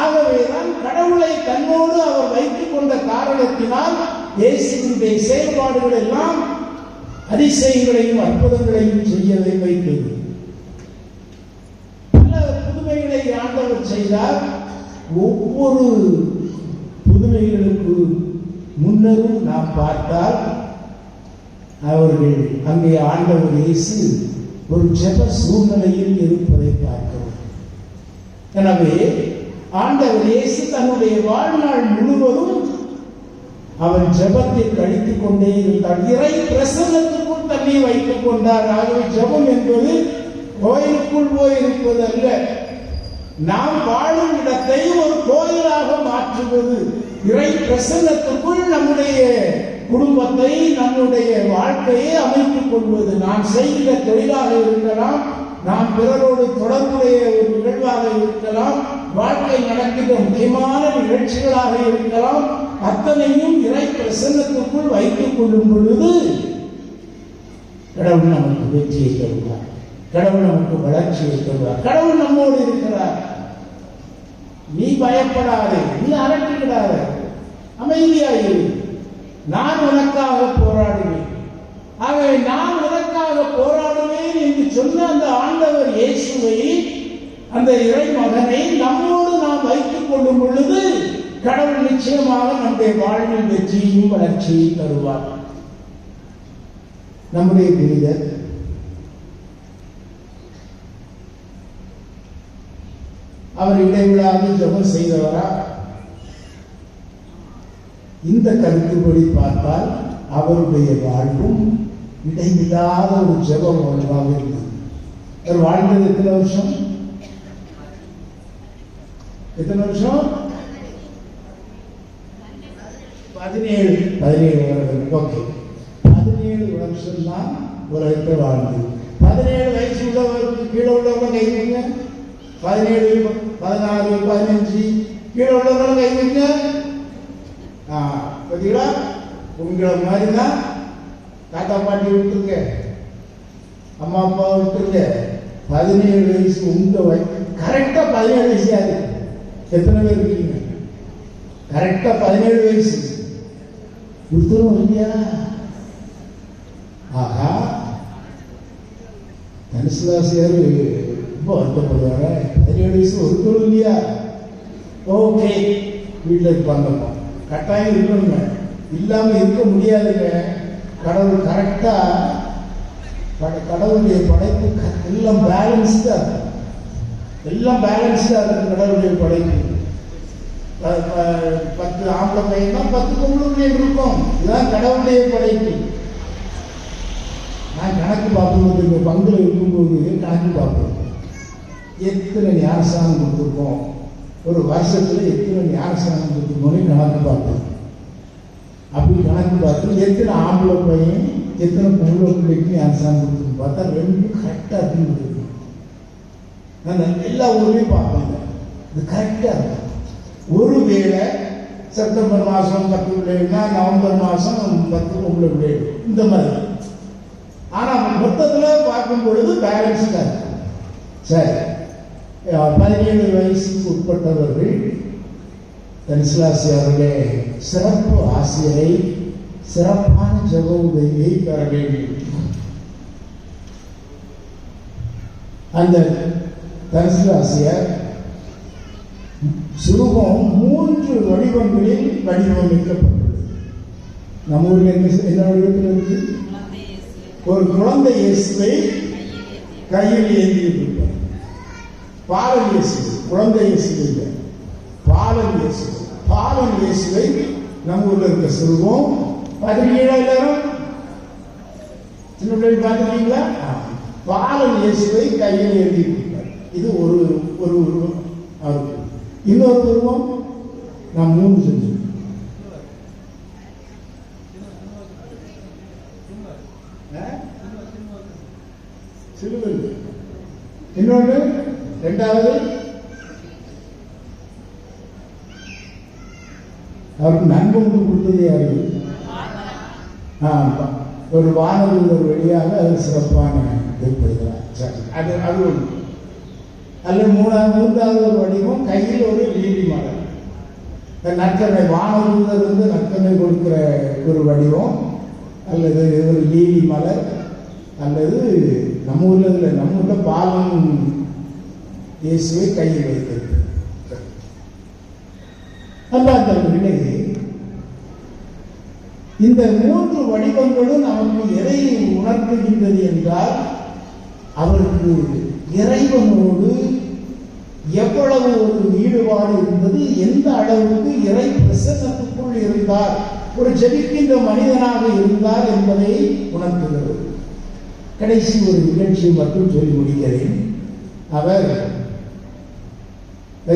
ஆகவேதான் கடவுளை தன்னோடு அவர் வைத்துக் கொண்ட காரணத்தினால் இயேசுவினுடைய செயல்பாடுகள் எல்லாம் அதிசயங்களையும் அற்புதங்களையும் செய்ய வைத்தது. பல புதுமைகளை ஆண்டவர் செய்தார். ஒவ்வொரு புதுமைகளுக்கு முன்னரும் நாம் பார்த்தால் அவர்கள் அங்கே ஆண்டவர் இயேசு ஒரு ஜெப சூழ்நிலையில் இருப்பதை பார்க்கிறோம். எனவே ஆண்டவர் இயேசு தன்னுடைய வாழ்நாள் முழுவதும் அவன் ஜெபத்தை கழித்துக் கொண்டே இருந்தார். இறை பிரசன்னத்துக்குள் தன்னை வைத்துக் கொண்டார். ஆகவே ஜெபம் என்பது கோயிலுக்குள் போயிருப்பது அல்ல, நாம் வாழும் இடத்தை ஒரு கோயிலாக மாற்றுவது. இறை பிரசன்னத்துக்குள் நம்முடைய குடும்பத்தை, நம்முடைய வாழ்க்கையை அமைத்துக் கொள்வது. நாம் செய்கிற தொழிலாக இருக்கலாம், நாம் பிறரோடு தொடர்புடைய ஒரு நிகழ்வாக இருக்கலாம், வாழ்க்கை நடக்கின்ற முக்கியமான நிகழ்ச்சிகளாக இருக்கலாம், அத்தனையும் இறை பிரசன்னத்துக்குள் வைத்துக் கொள்ளும் பொழுது கடவுள் நமக்கு வெற்றியை தருவார், கடவுள் நமக்கு வளர்ச்சியை தருவார், கடவுள் நம்மோடு இருக்கிறார். நீ பயப்படாதே, நீ அரட்டிவிடாத, அமைதியாயிரு, நான் உனக்காக போராடுவேன். ஆகவே நான் உனக்காக போராடுவேன் என்று சொன்ன அந்த ஆண்டவர் இயேசுவை, அந்த இறை மகனை நம்மோடு நாம் வைத்துக் கொள்ளும் பொழுது கடவுள் நிச்சயமாக நம்முடைய வாழ்வில் வெற்றியையும் வளர்ச்சியையும் தருவார். நம்முடைய புனிதர் அவர் இடைவிடாது ஜெபம் செய்தவரா? இந்த கருத்துப்படி பார்த்தால் அவருடைய வாழ்வும் இடைவிடாத ஒரு ஜெபம் வாழ்வாக இருந்தது. அவர் வாழ்ந்தது எத்தனை வருஷம்? எத்தனை வருஷம்? 17 வருடம். ஓகே, 17 வருஷம் தான் உலகத்தை வாழ்ந்தது. 17 வயசு உள்ளவருக்கு கீழே உள்ளவங்க கைவிங்க. 17, 14, 15 கீழே உள்ளவங்க கைவிங்க. பார்த்தீங்களா? உங்களை மாதிரி தான் தாத்தா பாட்டி விட்டுருங்க, அம்மா அப்பா விட்டுருங்க. 17 வயசு உங்க கரெக்டா 17 வயசு. யாரு எத்தனை பேர் இருக்கீங்க? கரெக்டா 17 வயசு கொடுத்துரும் இல்லையா? ஆகா, தனுசுதாசியார் ரொம்ப வருத்தப்படுவாங்க. 17 வயசு ஒருத்தரும் இல்லையா? ஓகே, வீட்டில் இருப்பாங்கப்பா, கட்டாயம் இருக்கணுங்க, இல்லாம இருக்க முடியாதுங்க. கடவுள் கரெக்டா, கடவுளுடைய படைப்பு எல்லாம் பேலன்ஸ்டா இருக்கு, எல்லாம் பேலன்ஸ்டா இருக்கு கடவுளுடைய படைப்பு. 10 ஆம்பளை பையனா 10 பொம்பளை பையன் இருக்கும். இதுதான் கடவுளுடைய படைப்பு. நான் கணக்கு பார்க்கும்போது, இந்த பங்குல இருக்கும்போது கணக்கு பார்ப்போம், எத்தனை ஞானஸ்தானம் கொடுத்துருக்கோம், ஒரு வருஷத்துல எத்தனை ஞானஸ்தானம் கொடுத்துருக்கோம்னு கணக்கு பார்ப்போம். அப்படி கணக்கு பார்த்து எத்தனை ஆம்பளை பையன் எத்தனை பொம்பளை பிள்ளைக்கு ஞானஸ்தானம் கொடுத்துருக்கோம் பார்த்தா 2 கரெக்டா இருக்கு. நான் எல்லா ஊர்லயும் பார்ப்பேன், இது கரெக்டா இருக்கும். ஒருவேளை செப்டம்பர் மாசம் 10 பிள்ளைன்னா நவம்பர் மாசம் 10 பொம்பளை பிள்ளைகள், இந்த மாதிரி. ஆனா மொத்தத்துல பார்க்கும் பொழுது பேலன்ஸ்டா இருக்கு. சரி, 17 வயசுக்கு உட்பட்டவர்கள் தனுசுதாசியாருடைய சிறப்பு ஆசிரியரை, சிறப்பான ஜெப உதவியை பெற வேண்டும். அந்த தனுசுதாசியார் சுரூபம் 3 வடிவங்களில் வடிவமைக்கப்பட்டுள்ளது. நம்ம ஊரில் என்ன வடிவத்தில் இருக்கு? ஒரு குழந்தை இயேசுவை கையில் ஏந்தியிருப்பார். பாலன் இயேசு, குழந்தை இயேசு இல்லை, பாலன் இயேசு. பாலன் இயேசுவை நம்ம ஊர்ல இருக்க சுரூபம் பார்த்துருக்கீங்களா? எல்லாரும் சின்ன பிள்ளை பார்த்துருக்கீங்களா? பாலன் இயேசுவை கையில் ஏந்தியிருப்பார். இது ஒரு உருவம். அவருக்கு இன்னொரு உருவம் நாம் 3 செஞ்சோம். சிலுவில் இன்னொன்று, 2வது அவருக்கு நண்பனுக்கு கொடுத்தது யாரு? ஒரு வானதூதர் வழியாக அது சிறப்பான ஏற்படுகிறார். அது அது ஒன்று. அல்லது 3வது ஒரு வடிவம் கையில் ஒரு லீலி மலர். நற்கருணை, வானதூதர் நற்கருணை கொடுக்கிற ஒரு வடிவம், அல்லது ஒரு லீலி மலர், அல்லது நம்ம ஊர்ல பாலன் இயேசுவை கையில் வைத்திருக்கு. அன்பார்ந்தவர்களே, இந்த மூன்று வடிவங்களும் நமக்கு எதை உணர்த்துகின்றது என்றால், அவருக்கு இறைவனோடு எவ்வளவு ஒரு ஈடுபாடு இருந்தது, எந்த அளவுக்கு இறை பிரசன்னத்துக்குள் இருந்தார், ஒரு ஜெபிக்கின்ற மனிதனாக இருந்தார் என்பதை உணர்த்துகிறது. கடைசி ஒரு நிகழ்ச்சியை மட்டும் சொல்லி முடிக்கிறேன். அவர்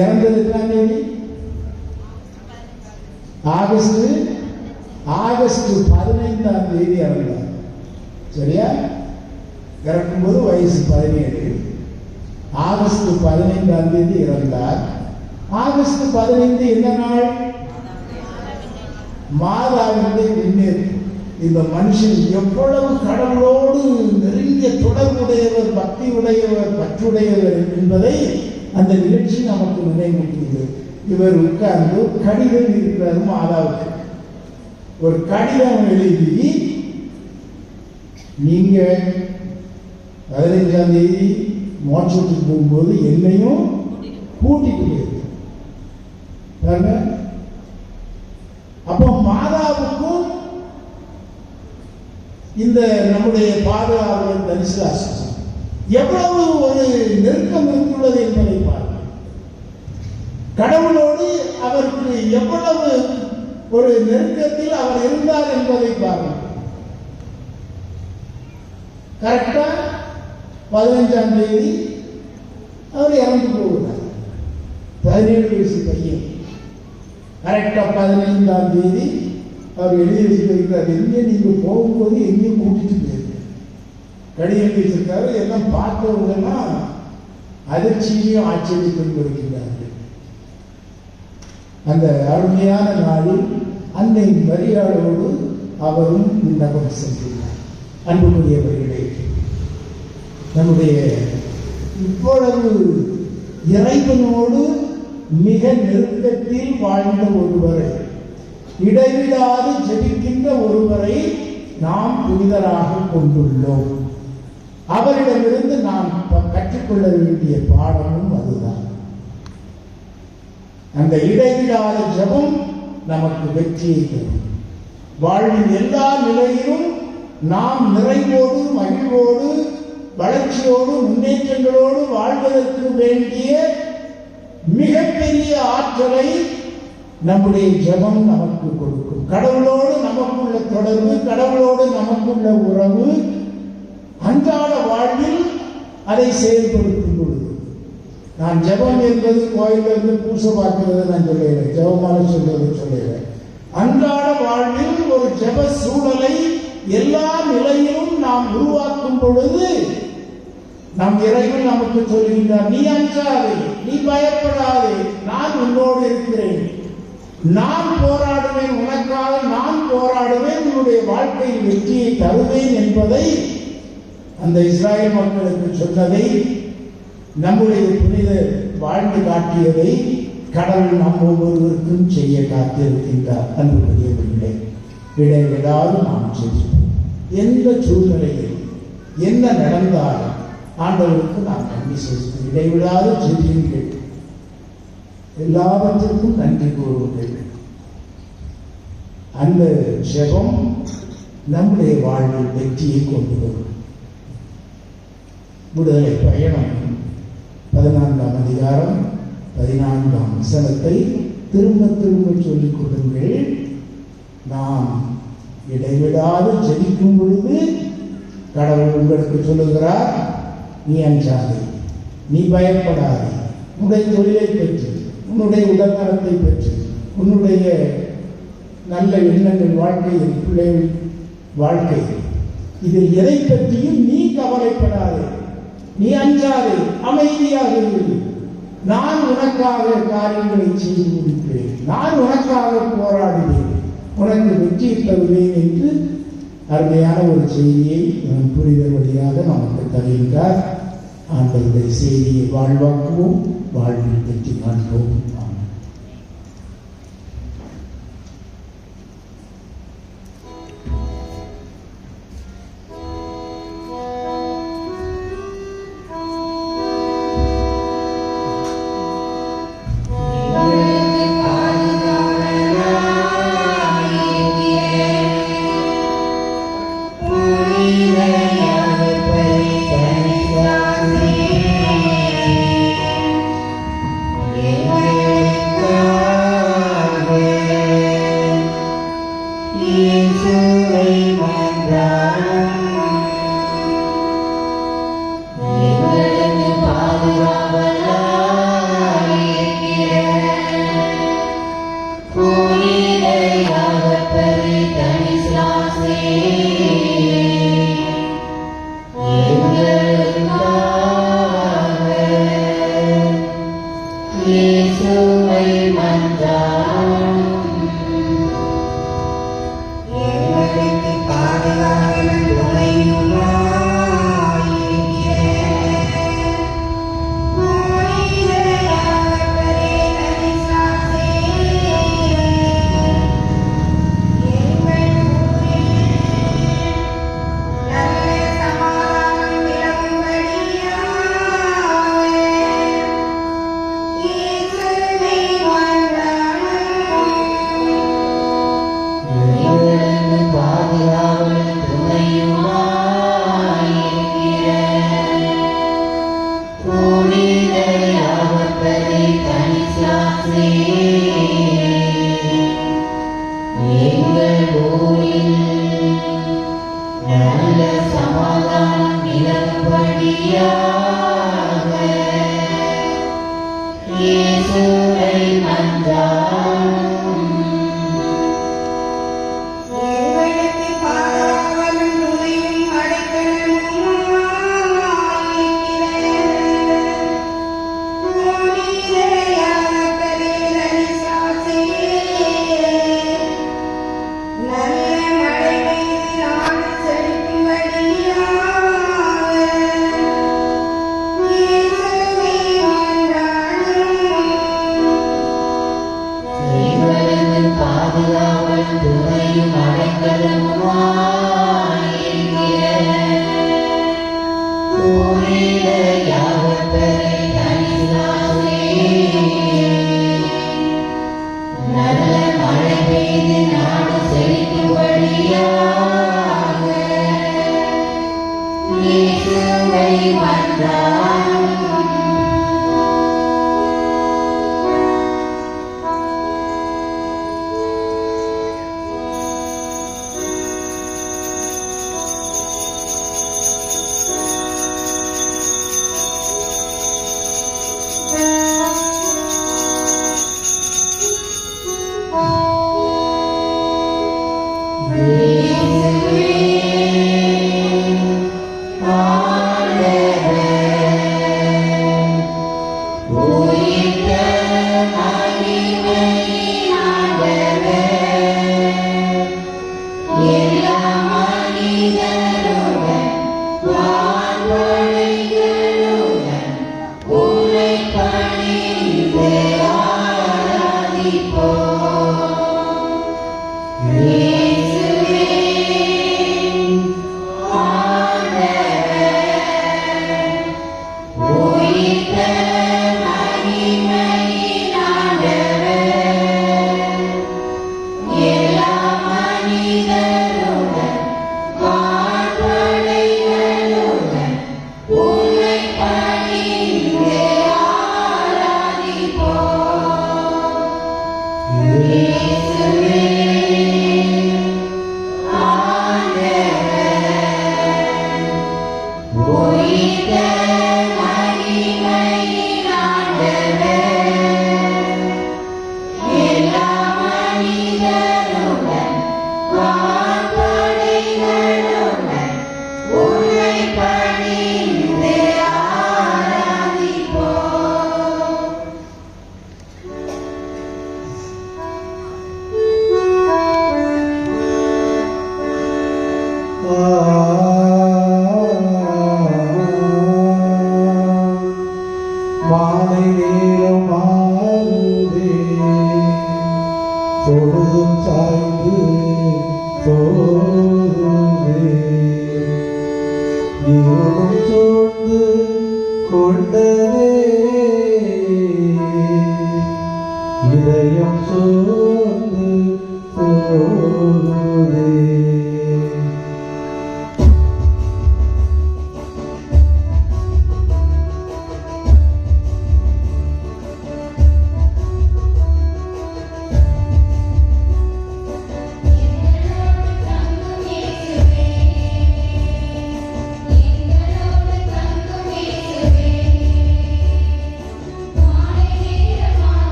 இறந்தது எத்தனாம் தேதி? ஆகஸ்ட் 15ஆம் தேதி இறந்தார். சரியா? இறக்கும்போது வயசு 17. ஆகஸ்ட் 15ஆம் தேதி இறந்தார். ஆகஸ்ட் 15 என்ன நாள்? மாதாவினுடைய விண்ணேற்பு. இந்த மனுஷன் எவ்வளவு கடவுளோடு நெருங்கிய தொடர்புடையவர், பக்தி உடையவர், பற்றுடையவர் என்பதை அந்த நிகழ்ச்சி நமக்கு நினைவூட்டுகிறது. இவர் உட்கார்ந்து கடிதம் இருக்கிறார் மாதாவுக்கு. ஒரு கடிதம் எழுதி, நீங்க 15ஆம் தேதி மோட்சத்துக்கு போகும்போது என்னையும் கூட்டிட்டு போயிருக்க. அப்போ மாதாவுக்கும் இந்த நம்முடைய பாதுகாவலர் தரிசலாசம் எவ்வளவு ஒரு நெருக்கம் இருந்துள்ளது என்பதை பாருங்கள். கடவுளோடு அவருக்கு எவ்வளவு ஒரு நெருக்கத்தில் அவர் இருந்தார் என்பதை பாருங்கள். கரெக்டா 15ஆம் தேதி அவர் இறந்து போகிறார். 17 வயசு பையன். கரெக்டா 15ஆம் தேதி அவர் எழுதி வச்சிருக்கிறார். எங்கே நீங்க போகும்போது எங்கேயும் கூட்டிட்டு போயிருக்க கடிதம் வச்சிருக்காரு. எல்லாம் பார்த்தவங்கெல்லாம் அதிர்ச்சியையும் ஆச்சரியத்தையும் வருகிறார்கள். அந்த அருமையான நாளில் அன்னை மரியாளோடு அவரும் விண்ணப்பம் சென்றுள்ளார். அன்புக்குரியவர்களே, நம்முடைய இவ்வளவு இறைவனோடு மிக நெருக்கத்தில் வாழ்ந்த ஒருவரை, இடைவிடாது ஜெபிக்கின்ற ஒருவரை நாம் புனிதராக கொண்டுள்ளோம். அவரிடமிருந்து நாம் கற்றுக்கொள்ள வேண்டிய பாடமும் அதுதான். அந்த இடைவிடாத ஜெபம் நமக்கு வெற்றியை தரும். வாழ்வின் எல்லா நிலையிலும் நாம் நிறைவோடு, மகிழ்வோடு, வளர்ச்சியோடு, முன்னேற்றங்களோடு வாழ்வதற்கு வேண்டிய மிகப்பெரிய ஆற்றலை நம்முடைய ஜெபம் நமக்கு கொடுக்கும். கடவுளோடு நமக்குள்ள தொடர்பு, கடவுளோடு நமக்குள்ள உறவு, அன்றாட வாழ்வில் அதை செயல்படுத்தும் பொழுது, நான் ஜெபம் என்பது கோயிலிருந்து பூசை பார்க்கிறது நான் சொல்லுகிறேன், ஜெபமால சொல்றது சொல்லுகிறேன். அன்றாட வாழ்வில் ஒரு ஜெப சூழலை எல்லா நிலையிலும் நாம் உருவாக்கும் பொழுது நம் இறைவன் நமக்கு சொல்கின்றார், நீ அஞ்சாதே, நீ பயப்படாதே, நான் உன்னோடு இருக்கிறேன், நான் போராடுவேன், உனக்காக நான் போராடுவேன், உன்னுடைய வாழ்க்கையில் வெற்றியை தருவேன் என்பதை அந்த இஸ்ராயல் மக்களுக்கு சொன்னதை, நம்முடைய புனிதர் வாழ்ந்து காட்டியதை கடவுள் நம் ஒவ்வொருவருக்கும் செய்ய காத்திருக்கின்றார். அன்புக்குரியவர்களே, இடைவிடாது நாம் செய்வோம். எந்த சூழ்நிலையில் என்ன நடந்தாலும் ஆண்டவருக்கு நாம் நன்றி செலுத்தும். இடைவிடாது செய்யுங்கள், எல்லாவற்றுக்கும் நன்றி கூறுங்கள். அந்த ஜெபம் நம்முடைய வாழ்வில் வெற்றியை கொண்டு வரும். விடுதலை பயணம் 14ஆம் அதிகாரம் 14ஆம் வசனத்தை திரும்ப திரும்ப சொல்லிக் கொடுங்கள். நாம் இடைவிடாது ஜெபிக்கும் பொழுது கடவுள் உங்களுக்கு சொல்லுகிறார், நீ அஞ்சாதே, நீ பயப்படாதே, உன்னுடைய தொழிலை பெற்று, உன்னுடைய உடல்நலத்தை பெற்று, உன்னுடைய நல்ல எண்ணங்கள், வாழ்க்கை, பிள்ளைகள் வாழ்க்கை, இதில் எதை பற்றியும் நீ கவலைப்படாதே, நீ அஞ்சாதே, அமைதியாக இரு, நான் உனக்காக காரியங்களை செய்து முடிப்பேன், நான் உனக்காக போராடுவேன், உனக்கு வெற்றி தருவேன் என்று அருமையான ஒரு செய்தியை புரிதல் வழியாக நமக்கு தருகின்றார். ஆண்டவருடைய செய்தியை வாழ்வாக்குவோம், வாழ்வில் வெற்றி காண்போம். பாதுகாப்பு இயேசுவை மன்றாடும் எங்களுக்கு பாதுகாவலும் துணையும்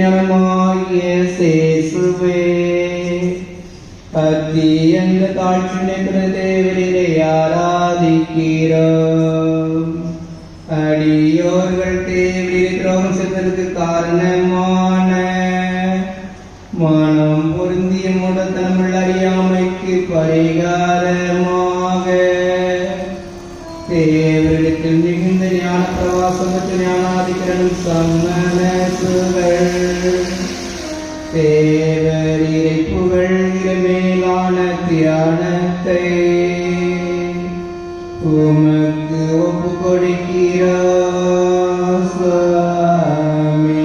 ஞானமாகிய சேசுவே அத்தியந்த தாழ்ச்சினை பிரதேவரிலே ஆராதிக்கிறோம். அடியோர்கள் தேவரில் துரோகம் செய்வதற்கு காரணமான மனம் பொருந்திய மூடத்தனமுள்ள அறியாமைக்கு பரிகாரமாக தேவரிடத்தில் மிகுந்த ஞான பிரவாசம் மற்றும் ஞானாதிகரனும் சம்மனசுகள் தேவரிரை புகழ்கிற மேலான தியானத்தை உமக்கு ஒப்பு கொடுக்கிறோம் சுவாமி.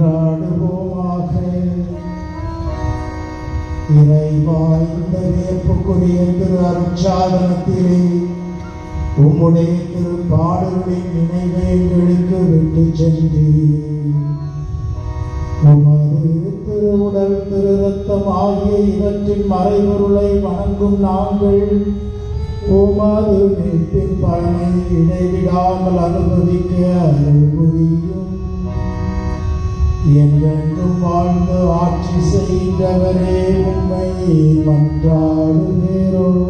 மன்றாடுவோமாக. இறைவா, இந்த வியப்புக்குரிய திரு அருட்சாதனத்திலே உம்முடைய திருப்பாடல்களின் நினைவை எங்களுக்கு விட்டு சென்றீர். உமது திருவுடல் திரு ரத்தம் ஆகிய இவற்றின் மறைபொருளை வணங்கும் நாங்கள் உமது மீட்பின் பலனை இடைவிடாமல் அனுபவிக்க அருள் புரியும். என்றென்றும் வாழ்ந்து ஆட்சி செய்கின்றவரே உம்மை மன்றாடுகிறோம்.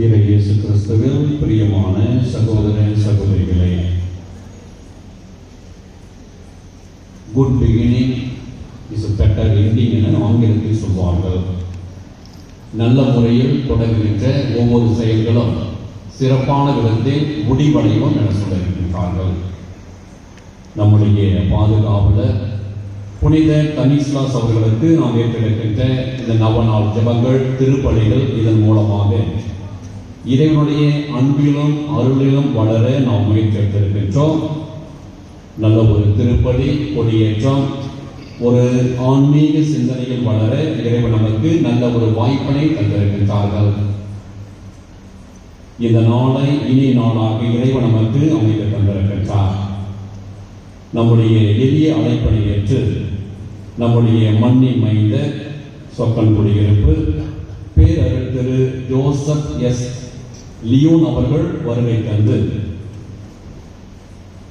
இயேசு கிறிஸ்துவில் பிரியமான சகோதர சகோதரிகளே, good beginning is better ending என ஆங்கிலத்தில் சொல்வார்கள். நல்ல முறையில் தொடங்குகின்ற ஒவ்வொரு செயல்களும் சிறப்பான விதத்தில் முடிவடையும் என சொல்லியிருக்கிறார்கள். நம்முடைய பாதுகாவலர் புனித தனிஸ்லாஸ் அவர்களுக்கு நாம் ஏற்றெடுக்கின்ற இந்த நவநாள் ஜெபங்கள், திருப்பலிகள் இதன் மூலமாக இறைவனுடைய அன்பிலும் அருளிலும் வளர நாம் முயற்சி எடுத்திருக்கின்றோம். நல்ல ஒரு திருப்பலி, கொடியேற்றம், ஒரு ஆன்மீக சிந்தனையில் வளர இறைவன் நமக்கு நல்ல ஒரு வாய்ப்பினை தந்திருக்கின்றார்கள். இந்த நாளை இனிய நாளாக இறைவன் நமக்கு அமைத்து தந்திருக்கின்றார். நம்முடைய எளிய அழைப்பை ஏற்று நம்முடைய மண்ணின் மைந்த சொக்கன் குடியிருப்பு பேரறிஞர் திரு ஜோசப் எஸ் லியோன் அவர்கள் வருகை தந்து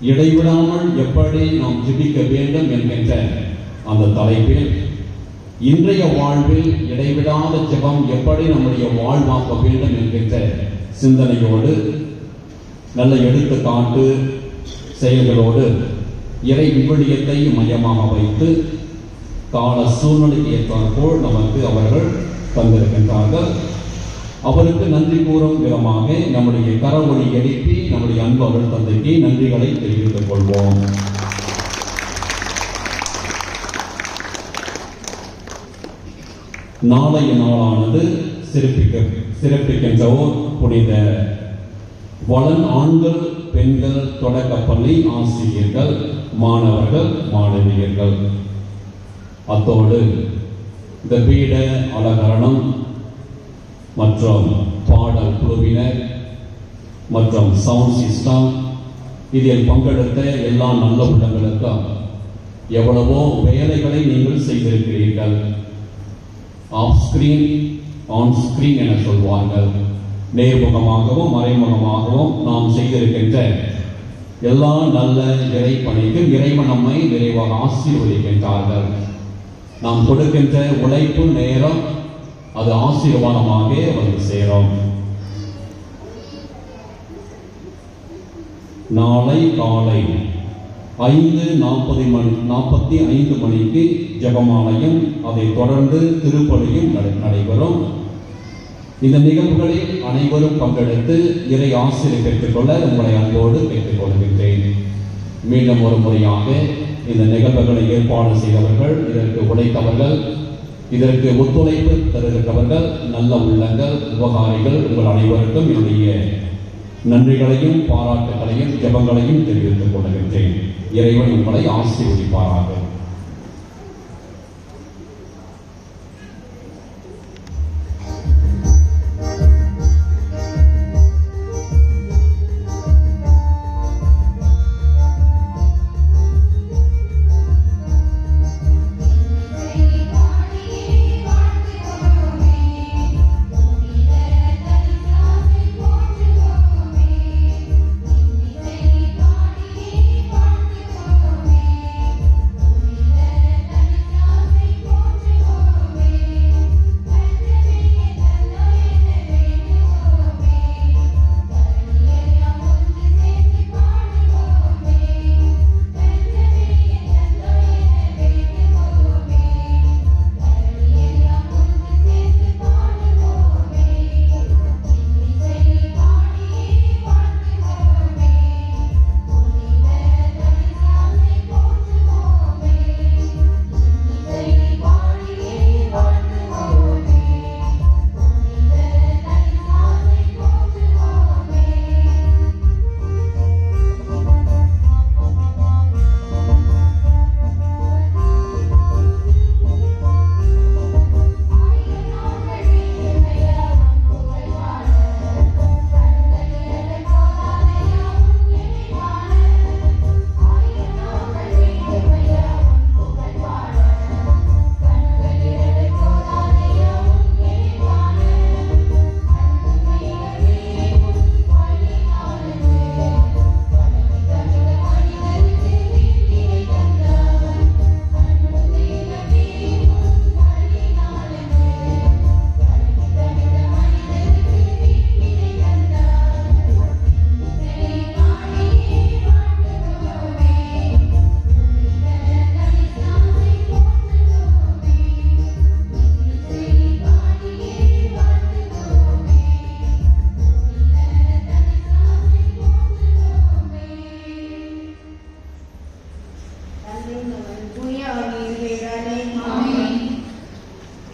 இடைவிடாமல் எப்படி நாம் ஜெபிக்க வேண்டும் என்கின்ற அந்த தலைப்பில் இன்றைய வாழ்வில் இடைவிடாத ஜெபம் எப்படி நம்முடைய வாழ்வாக்க வேண்டும் என்கின்ற சிந்தனையோடு நல்ல எடுத்துக்காட்டு செயல்களோடு இறை விவிலியத்தை மையமாக வைத்து கால சூழ்நிலைக்கு ஏற்றாற்போல் நமக்கு அவர்கள் தந்திருக்கின்றார்கள். அவருக்கு நன்றி கூறும் விதமாக நம்முடைய கரவொலி எழுப்பி நம்முடைய அன்பு அவர்கள் தந்தைக்கு நன்றிகளை தெரிவித்துக் கொள்வோம். நாளைய நாளானது சிறப்பிக்கின்றோர் புனித வளன் ஆண்கள் பெண்கள் தொடக்கப்பள்ளி ஆசிரியர்கள், மாணவர்கள், மாணவியர்கள், அத்தோடு இந்த பீட அலங்கரணம் மற்றும் பாடல் குழுவினர் மற்றும் சவுண்ட் சிஸ்டம் இதில் பங்கெடுத்த எல்லா நல்ல உள்ளங்களுக்கும் எவ்வளவோ வேலைகளை நீங்கள் செய்திருக்கிறீர்கள். ஆஃப் ஸ்கிரீன் ஆன் ஸ்கிரீன் என சொல்வார்கள். நேர்முகமாகவும் மறைமுகமாகவும் நாம் செய்திருக்கின்ற எல்லா நல்ல இறை பணிக்கும் இறைவன் நம்மை நிறைவாக ஆசீர்வதிக்கின்றார்கள். நாம் கொடுக்கின்ற உழைப்பு நேரம் அது ஆசீர்வாதமாக வந்து சேரும். நாளை காலை 5:45 மணிக்கு ஜெபமாலையும் அதை தொடர்ந்து திருப்பலியும் நடைபெறும். இந்த நிகழ்வுகளில் அனைவரும் பங்கெடுத்து இறை ஆசிரியர் பெற்றுக்கொள்ள உங்களை அன்போடு கேட்டுக்கொள்கின்றேன். மீண்டும் ஒரு முறையாக இந்த நிகழ்வுகளை ஏற்பாடு செய்தவர்கள், இதற்கு உழைத்தவர்கள், இதற்கு ஒத்துழைப்பு தருகின்றவர்கள், நல்ல உள்ளங்கள், உபகாரிகள் உங்கள் அனைவருக்கும் என்னுடைய நன்றிகளையும் பாராட்டுகளையும் ஜெபங்களையும் தெரிவித்துக் கொள்கின்றேன். இறைவன் உங்களை ஆசீர்வதிப்பாராக.